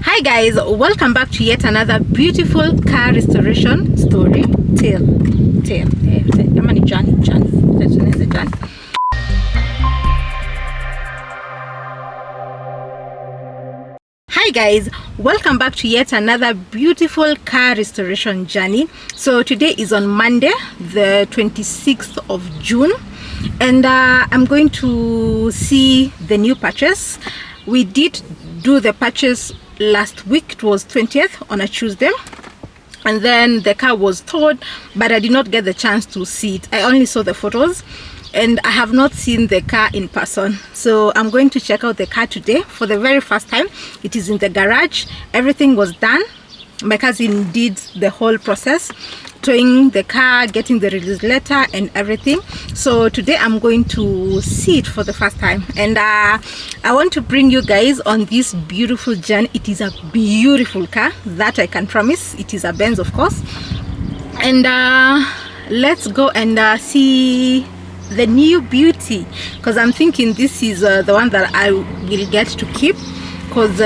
Hi guys, welcome back to yet another beautiful car restoration story tale. Jamani, Johnny. Hi guys, welcome back to yet another beautiful car restoration journey. So today is on Monday the 26th of June, and I'm going to see the new purchase. We did do the purchase last week. It was 20th on a Tuesday, and then the car was towed, but I did not get the chance to see it. I only saw the photos and I have not seen the car in person. So I'm going to check out the car today for the very first time. It is in the garage. Everything was done. My cousin did the whole process, towing the car, getting the release letter and everything. So today I'm going to see it for the first time, and I want to bring you guys on this beautiful journey. It is a beautiful car, that I can promise. It is a Benz, of course. And let's go and see the new beauty, because I'm thinking this is the one that I will get to keep, because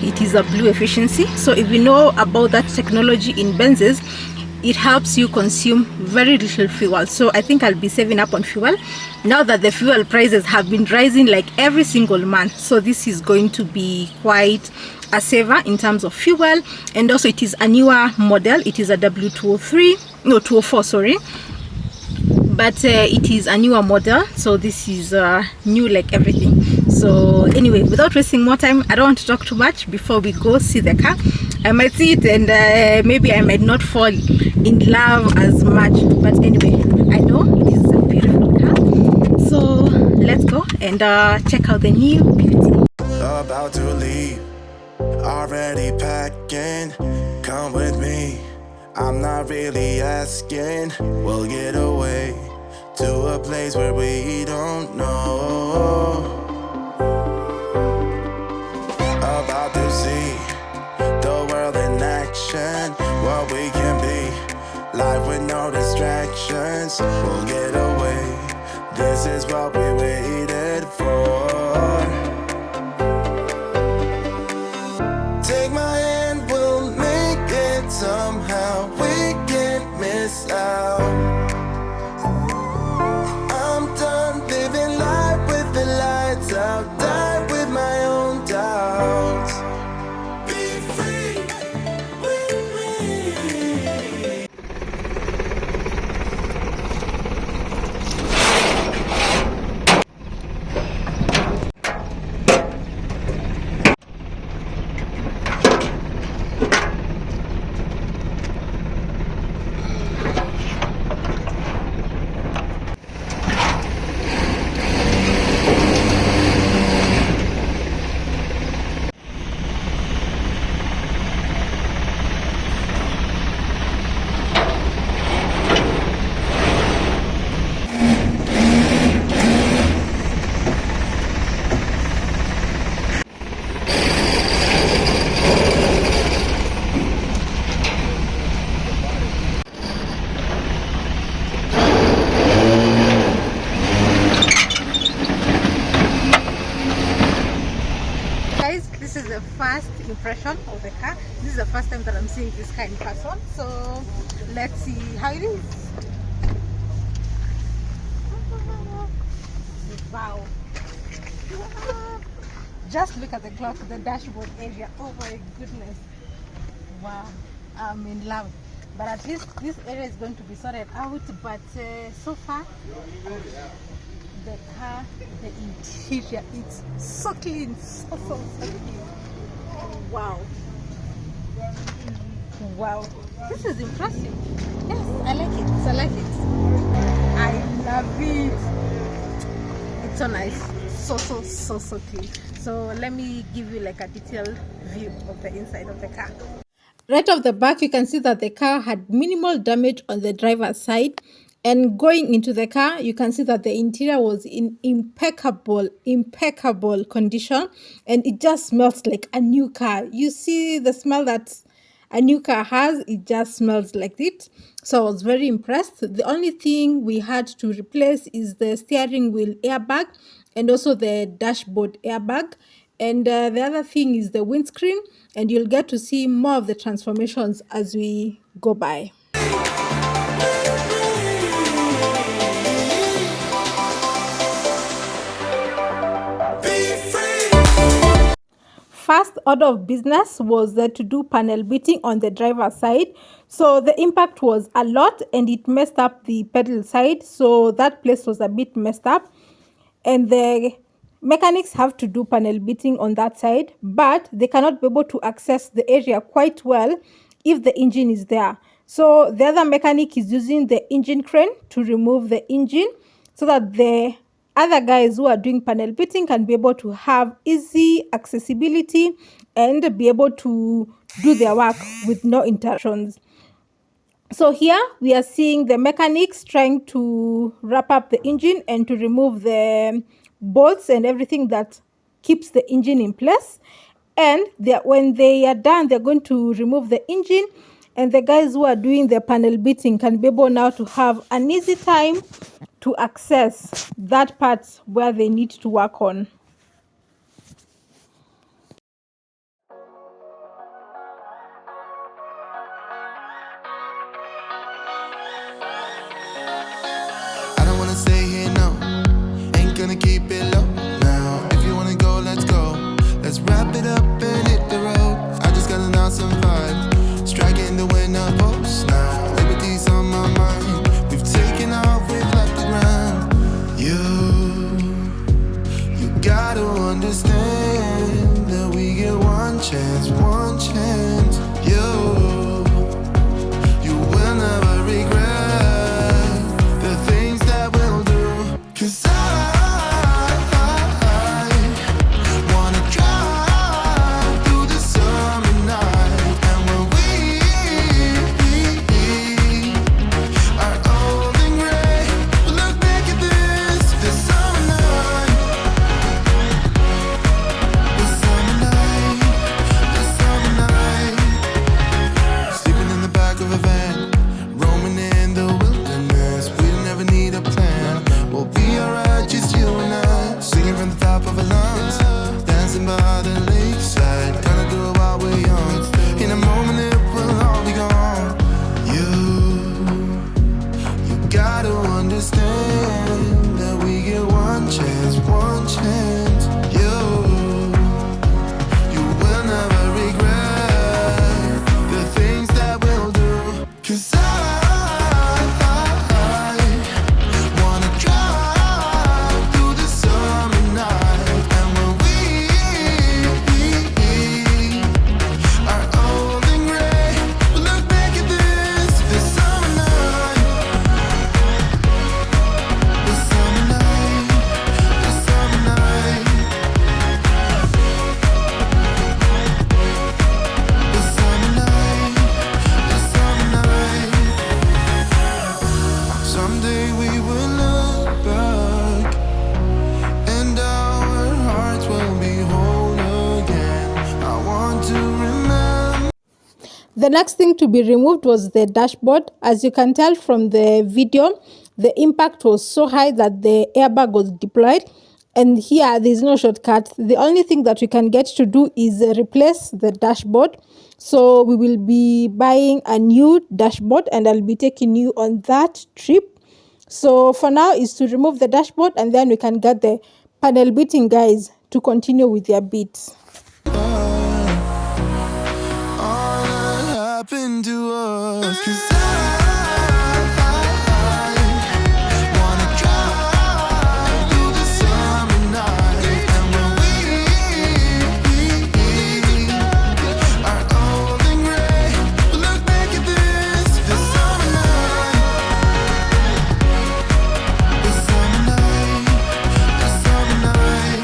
it is a blue efficiency. So if you know about that technology in Benzes, it helps you consume very little fuel. So I think I'll be saving up on fuel now that the fuel prices have been rising like every single month. So this is going to be quite a saver in terms of fuel. And also it is a newer model. It is a W204, sorry, but it is a newer model, so this is new like everything. So anyway, without wasting more time, I don't want to talk too much before we go see the car. I might see it and maybe I might not fall in love as much, but anyway, I know it is a beautiful car. So let's go and check out the new beauty. About to leave, already packing, come with me. I'm not really asking, we'll get away to a place where we don't know. About to see the world in action, what we can be, life with no distractions. We'll get away, this is what we waited for. Take my hand, we'll make it somehow. We can't miss out. I'm done living life with the lights out. Die with my own doubts. Be free with me. Guys, this is the first impression of the car. This is the first time that I'm seeing this car in person. So let's see how it is. Wow. Just look at the clock, the dashboard area. Oh my goodness. Wow, I'm in love. But at least this area is going to be sorted out. But so far, the car, the interior, it's so clean, so clean. Wow, this is impressive. Yes, I like it. I love it. It's so nice, so clean. So let me give you like a detailed view of the inside of the car. Right off the back, you can see that the car had minimal damage on the driver's side. And going into the car, you can see that the interior was in impeccable condition. And it just smells like a new car. You see the smell that a new car has, it just smells like it. So I was very impressed. The only thing we had to replace is the steering wheel airbag and also the dashboard airbag. And the other thing is the windscreen, and you'll get to see more of the transformations as we go by. First order of business was to do panel beating on the driver's side. So the impact was a lot and it messed up the pedal side, so that place was a bit messed up, and the mechanics have to do panel beating on that side, but they cannot be able to access the area quite well if the engine is there. So the other mechanic is using the engine crane to remove the engine so that the other guys who are doing panel beating can be able to have easy accessibility and be able to do their work with no interruptions. So here we are seeing the mechanics trying to wrap up the engine and to remove the bolts and everything that keeps the engine in place. And when they are done, they're going to remove the engine, and the guys who are doing the panel beating can be able now to have an easy time to access that part where they need to work on. I don't wanna stay here, no. Ain't gonna keep it low now. If you wanna go, let's go. Let's wrap it up and hit the road. I just got an awesome vibe, striking the winner post now. Liberty's on my mind. We've taken off, we've left the ground. You gotta understand that we get one chance, one chance. You will never regret the things that we'll do. 'Cause I wanna drive through the summer night. And when we are old and gray, we'll look back at this summer night. This summer night, this summer night. Sleeping in the back of a van, roaming in the wilderness. We'll never need a plan. We'll be alright, just you and I. Singing from the top of our lungs, dancing by the lakeside. Gonna do it while we're young. In a moment it will all be gone. You gotta understand that we get one chance, one chance. You will never regret the things that we'll do. 'Cause I wanna drive through the summer night. And when we are old and gray, we'll look back at this summer night. This summer night, this summer night. This summer night, this summer night. Someday we will look back and our hearts will be whole again. I want to remember. The next thing to be removed was the dashboard. As you can tell from the video, the impact was so high that the airbag was deployed, and here there's no shortcut. The only thing that we can get to do is replace the dashboard. So we will be buying a new dashboard and I'll be taking you on that trip. So for now is to remove the dashboard, and then we can get the panel beating guys to continue with their beats. All that happened to us. 'Cause I wanna drive through the summer night. And when we are old and gray, we'll look back at this summer night. This summer night, this summer night.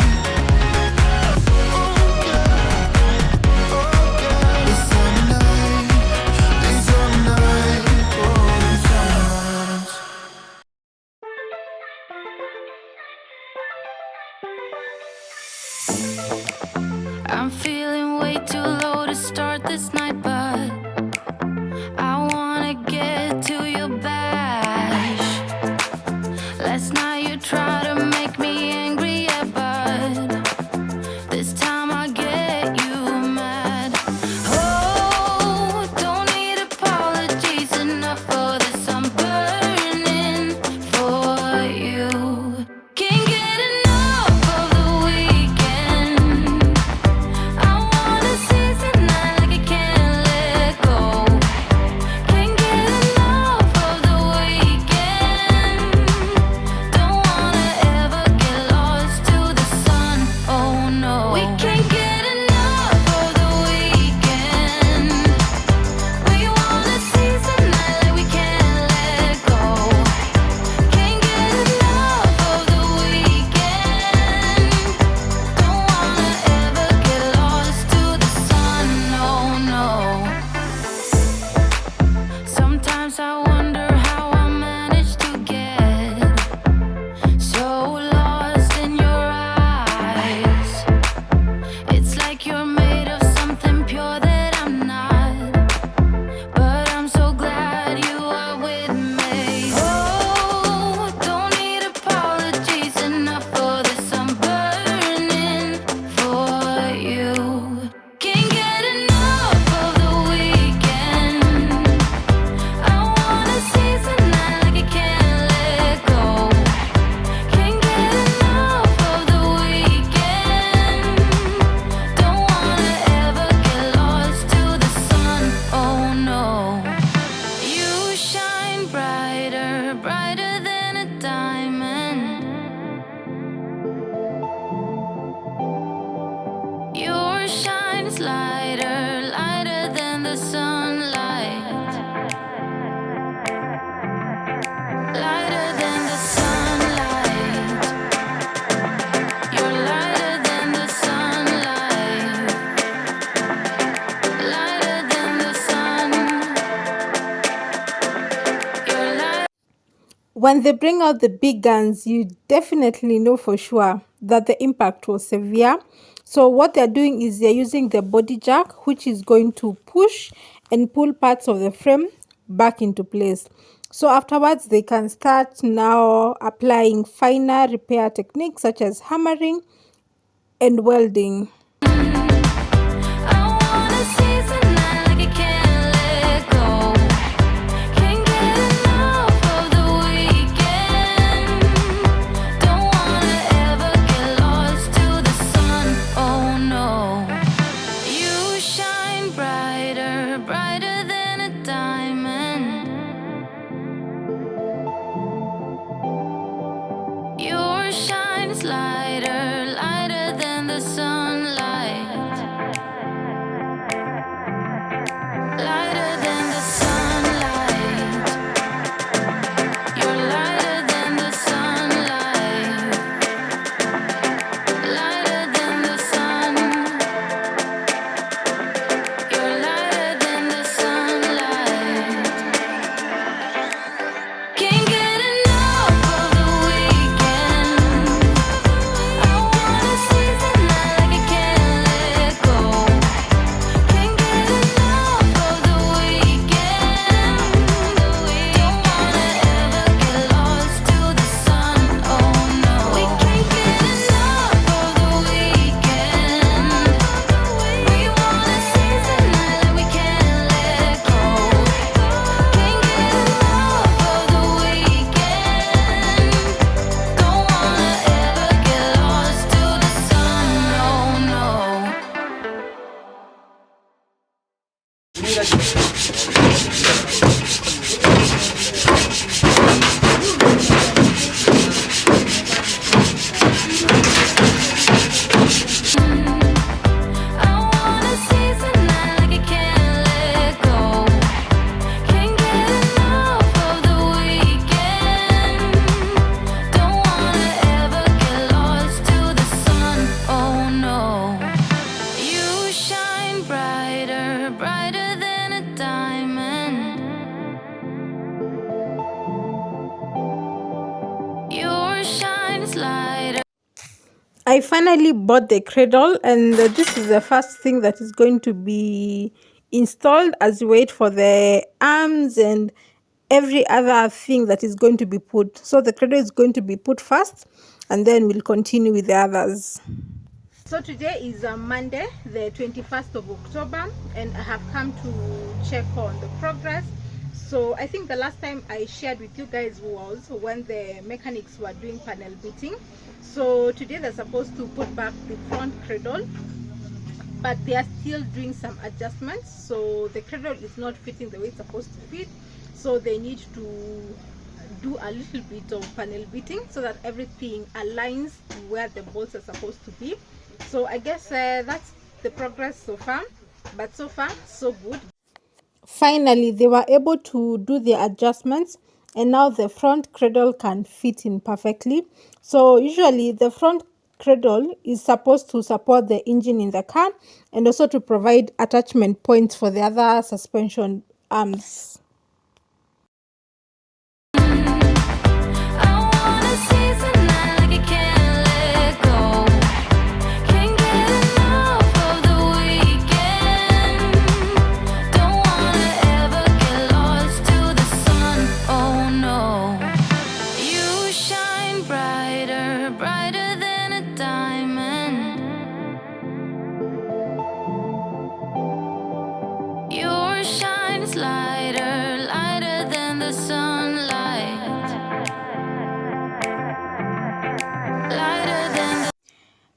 When they bring out the big guns, you definitely know for sure that the impact was severe. So what they're doing is they're using the body jack, which is going to push and pull parts of the frame back into place. So afterwards, they can start now applying finer repair techniques such as hammering and welding. I finally bought the cradle, and this is the first thing that is going to be installed as we wait for the arms and every other thing that is going to be put. So the cradle is going to be put first, and then we'll continue with the others. So today is Monday, the 21st of October, and I have come to check on the progress. So I think the last time I shared with you guys was when the mechanics were doing panel beating. So today they're supposed to put back the front cradle, but they are still doing some adjustments. So the cradle is not fitting the way it's supposed to fit, so they need to do a little bit of panel beating so that everything aligns to where the bolts are supposed to be. So I guess that's the progress so far, but so far so good. Finally, they were able to do the adjustments, and now the front cradle can fit in perfectly. So usually the front cradle is supposed to support the engine in the car and also to provide attachment points for the other suspension arms.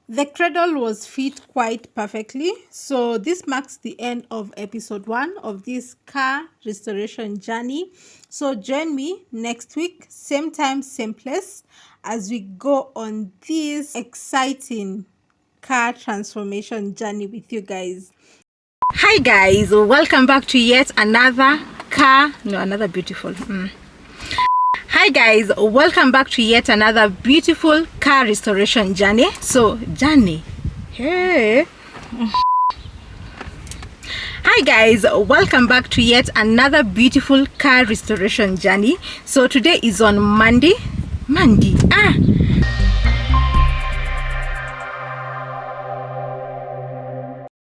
The cradle was fit quite perfectly, so this marks the end of episode 1 of this car restoration journey. So join me next week, same time, same place, as we go on this exciting car transformation journey with you guys. Hi guys, welcome back to yet another beautiful Hi guys, welcome back to yet another beautiful car restoration journey. So journey, hey, Hi guys, welcome back to yet another beautiful car restoration journey. So today is on Monday.